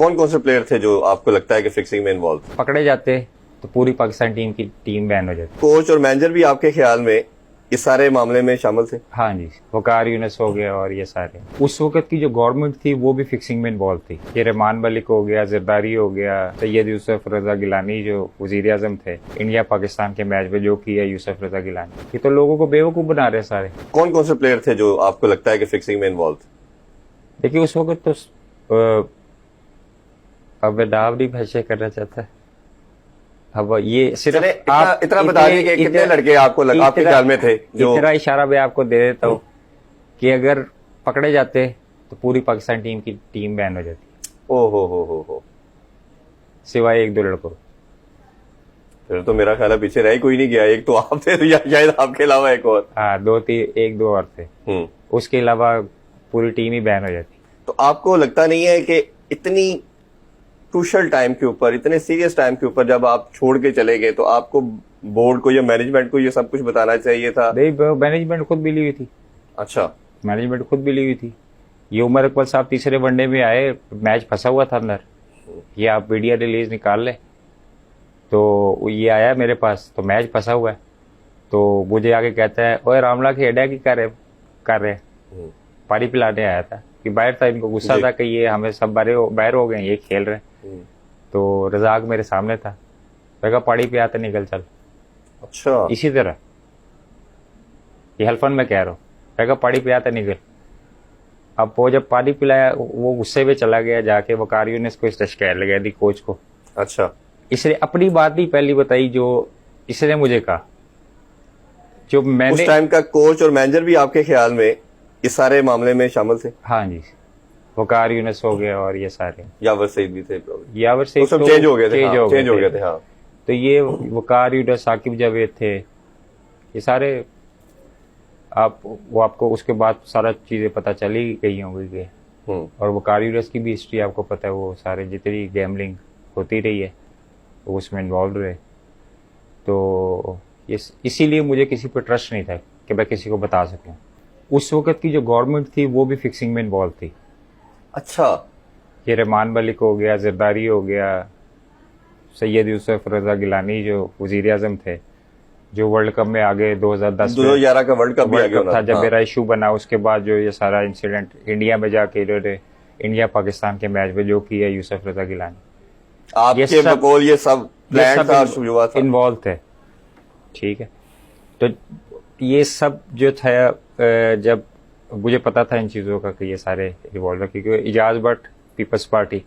कौन कौन से प्लेयर थे जो आपको लगता है कि फिक्सिंग में इन्वॉल्व थे? पकड़े जाते तो पूरी पाकिस्तान टीम की टीम बैन हो जाती। कोच और मैनेजर भी आपके ख्याल में इस सारे मामले में शामिल थे? हाँ जी, वकार यूनुस हो गया और ये सारे। उस वक्त की जो गवर्नमेंट थी वो भी फिक्सिंग में इन्वॉल्व थी। ये रहमान मलिक हो गया, जरदारी हो गया, सैयद यूसुफ रजा गिलानी जो वजीर आजम थे, इंडिया पाकिस्तान के मैच में जो किया यूसुफ रजा गिलानी, ये तो लोगों को बेवकूफ बना रहे सारे। कौन कौन से प्लेयर थे जो आपको लगता है कि फिक्सिंग में इन्वॉल्व थे? देखिए उस वक्त तो अब डाव नहीं भैसे करना चाहता है। अब ये सिर्फ इतना बता दें कि कितने लड़के आपको आपके ख्याल में थे जो इतना इशारा मैं आपको दे देता हूँ कि अगर पकड़े जाते तो पूरी पाकिस्तान टीम की टीम बैन हो जाती। ओ हो सिवाय एक दो लड़कों। फिर तो मेरा ख्याल है पीछे रह कोई नहीं गया। एक तो आप थे या शायद आपके अलावा एक और। हाँ, एक दो और थे। उसके अलावा पूरी टीम ही बैन हो जाती। तो आपको लगता नहीं है कि इतनी क्रूशल टाइम के ऊपर, इतने सीरियस टाइम के ऊपर जब आप छोड़ के चले गए तो आपको बोर्ड को या मैनेजमेंट को ये सब कुछ बताना चाहिए था? नहीं, मैनेजमेंट खुद मिली हुई थी। अच्छा, मैनेजमेंट खुद मिली हुई थी। ये उमर अकबर साहब तीसरे वनडे में आए, मैच फंसा हुआ था अंदर, ये आप मीडिया रिलीज निकाल ले, तो ये आया मेरे पास, तो मैच फंसा हुआ है, तो मुझे आगे कहता है ओए रामला की हेडा की कर रहे पानी पिलाने आया था कि बाहर था। इनको गुस्सा था कि ये हमें सब बाहर हो गए, ये खेल रहे। तो रजाक मेरे सामने था, मैं कहा पानी पे आते निकल चल। अच्छा, इसी तरह ये हल्फन में कह रहा हूँ, मैं कहा पानी पे आते निकल। अब वो जब पानी पिलाया वो गुस्से में चला गया, जाके वकार यूनुस को इसने शिकायत लगा दी कोच को। अच्छा, इसने अपनी बात नहीं पहली बताई जो इसने मुझे कहा, जो मैंने उस टाइम का कोच और मैनेजर भी आपके ख्याल में इस सारे मामले में शामिल थे? हाँ जी, वकार यूनुस हो गया और ये सारे। यावर सईद भी थे? यावर सईद सब चेंज हो गए थे। चेंज हो गए थे। हाँ, तो ये वकार यूनुस, साकिब जावेद थे, ये सारे आपको उसके बाद सारा चीजें पता चली गई होंगी। और वकार यूनुस की भी हिस्ट्री आपको पता है, वो सारे जितनी गैमलिंग होती रही है वो उसमें इन्वॉल्व रहे। तो इसीलिए मुझे किसी पर ट्रस्ट नहीं था कि मैं किसी को बता सकूं। उस वक्त की जो गवर्नमेंट थी वो भी फिक्सिंग में इन्वॉल्व थी। अच्छा, ये रहमान मलिक हो गया, जरदारी हो गया, सैयद यूसुफ रजा गिलानी जो वजीर आजम थे, जो वर्ल्ड कप में आगे 2011 का वर्ल्ड कप था जब मेरा इशू बना, उसके बाद जो ये सारा इंसिडेंट इंडिया में जाके इन्होंने इंडिया पाकिस्तान के मैच में जो किया यूसुफ रजा गिलानी, आपके बकौल ये सब प्लान था, शुरुआत था, इन्वॉल्व थे। ठीक है, तो ये सब जो था जब मुझे पता था इन चीज़ों का कि ये सारे इन्वॉल्व है, क्योंकि इजाज भट्ट, पीपल्स पार्टी,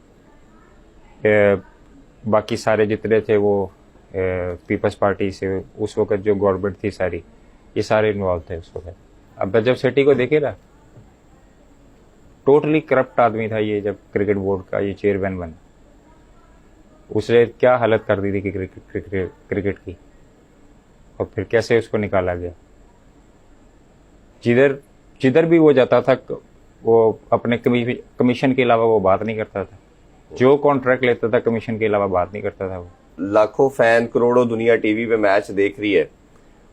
बाकी सारे जितने थे वो पीपल्स पार्टी से उस वक्त जो गवर्नमेंट थी सारी, ये सारे इन्वॉल्व थे उस वक्त। अब जब सेठी को देखे ना, टोटली करप्ट आदमी था ये। जब क्रिकेट बोर्ड का ये चेयरमैन बना, उसने क्या हालत कर दी थी क्रिकेट की, और फिर कैसे उसको निकाला गया। जिधर भी वो जाता था वो अपने कमीशन के अलावा वो बात नहीं करता था। जो कॉन्ट्रैक्ट लेता था कमीशन के अलावा बात नहीं करता था वो। लाखों फैन, करोड़ों दुनिया टीवी पे मैच देख रही है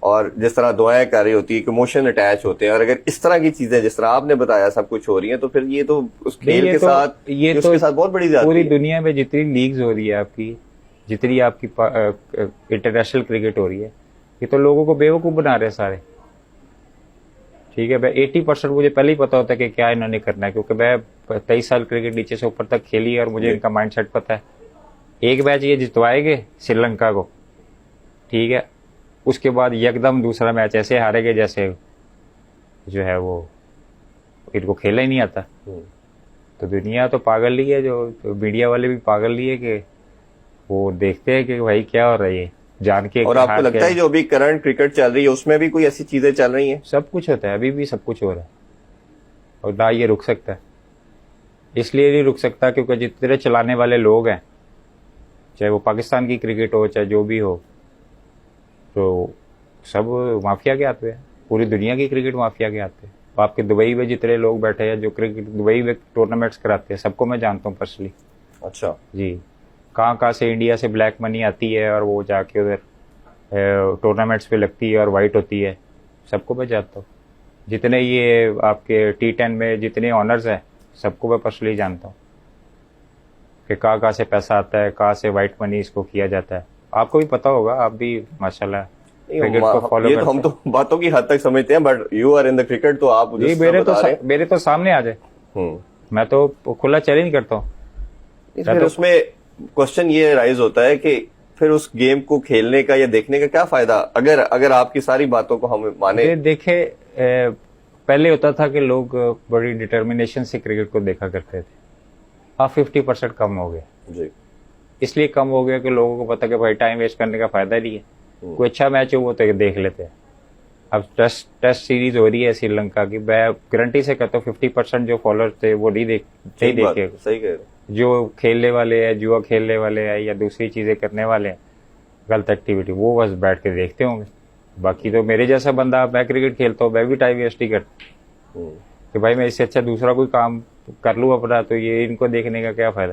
और जिस तरह दुआएं कर रही होती है, इमोशन अटैच होते हैं, और अगर इस तरह की चीजें जिस तरह आपने बताया सब कुछ हो रही है, तो फिर ये तो उस खेल के साथ उसके साथ बहुत बड़ी ज्यादती है। पूरी दुनिया में जितनी लीग्स हो रही है आपकी, जितनी आपकी इंटरनेशनल क्रिकेट हो रही है, ये तो लोगों को बेवकूफ बना रहे हैं सारे। ठीक है, मैं 80% मुझे पहले ही पता होता है कि क्या इन्होंने करना है, क्योंकि मैं 23 साल क्रिकेट नीचे से ऊपर तक खेली है और मुझे इनका माइंडसेट पता है। एक मैच ये जितवाएंगे श्रीलंका को, ठीक है, उसके बाद एकदम दूसरा मैच ऐसे हारेंगे जैसे जो है वो इनको खेलना ही नहीं आता। तो दुनिया तो पागल ही है, जो मीडिया वाले भी पागल ही है कि वो देखते हैं कि भाई क्या हो रहा है ये जान के। और आपको लगता है जो अभी करंट क्रिकेट चल रही है उसमें भी कोई ऐसी चीजें चल रही हैं? सब कुछ होता है, अभी भी सब कुछ हो रहा है, और ना ये रुक सकता है। इसलिए नहीं रुक सकता क्योंकि जितने चलाने वाले लोग हैं, चाहे वो पाकिस्तान की क्रिकेट हो चाहे जो भी हो, तो सब माफिया के हाथ में है। पूरी दुनिया की क्रिकेट माफिया के हाथ में। आपके दुबई में जितने लोग बैठे हैं जो क्रिकेट दुबई में टूर्नामेंट्स कराते हैं, सबको मैं जानता हूँ पर्सनली। अच्छा जी, कहाँ से इंडिया से ब्लैक मनी आती है और वो जाके उधर टूर्नामेंट्स पे लगती है और वाइट होती है, सबको मैं जानता हूँ। जितने ये आपके T10 में जितने ऑनर्स हैं सबको मैं पर्सनली जानता हूँ कि कहाँ से पैसा आता है, कहाँ से वाइट मनी इसको किया जाता है। आपको भी पता होगा, आप भी माशाल्लाह क्रिकेट को फॉलो ये करते तो हम तो बातों की हद तक समझते हैं, but you are in the cricket, तो आप हैं। ये मेरे तो सामने आ जाए, मैं तो खुला चैलेंज करता हूँ। फिर उसमें क्वेश्चन ये राइज होता है कि फिर उस गेम को खेलने का या देखने का क्या फायदा, अगर आपकी सारी बातों को हम माने। देखे पहले होता था कि लोग बड़ी डिटर्मिनेशन से क्रिकेट को देखा करते थे, अब 50% कम हो गया जी। इसलिए कम हो गया कि लोगों को पता कि भाई टाइम वेस्ट करने का फायदा नहीं है, कोई अच्छा मैच हो वो तो देख लेते हैं। अब टेस्ट सीरीज हो रही है श्रीलंका की, मैं गारंटी से कहता हूँ 50% जो फॉलोअर्स थे वो नहीं देखे। सही कह रहे, जो खेलने वाले हैं, जुआ खेलने वाले हैं या दूसरी चीजें करने वाले हैं, गलत एक्टिविटी, वो बस बैठ के देखते होंगे। बाकी तो मेरे जैसा बंदा, मैं क्रिकेट खेलता हूँ, मैं भी टाइम वेस्ट ही करता कि भाई मैं इससे अच्छा दूसरा कोई काम कर लूँ अपना, तो ये इनको देखने का क्या फायदा।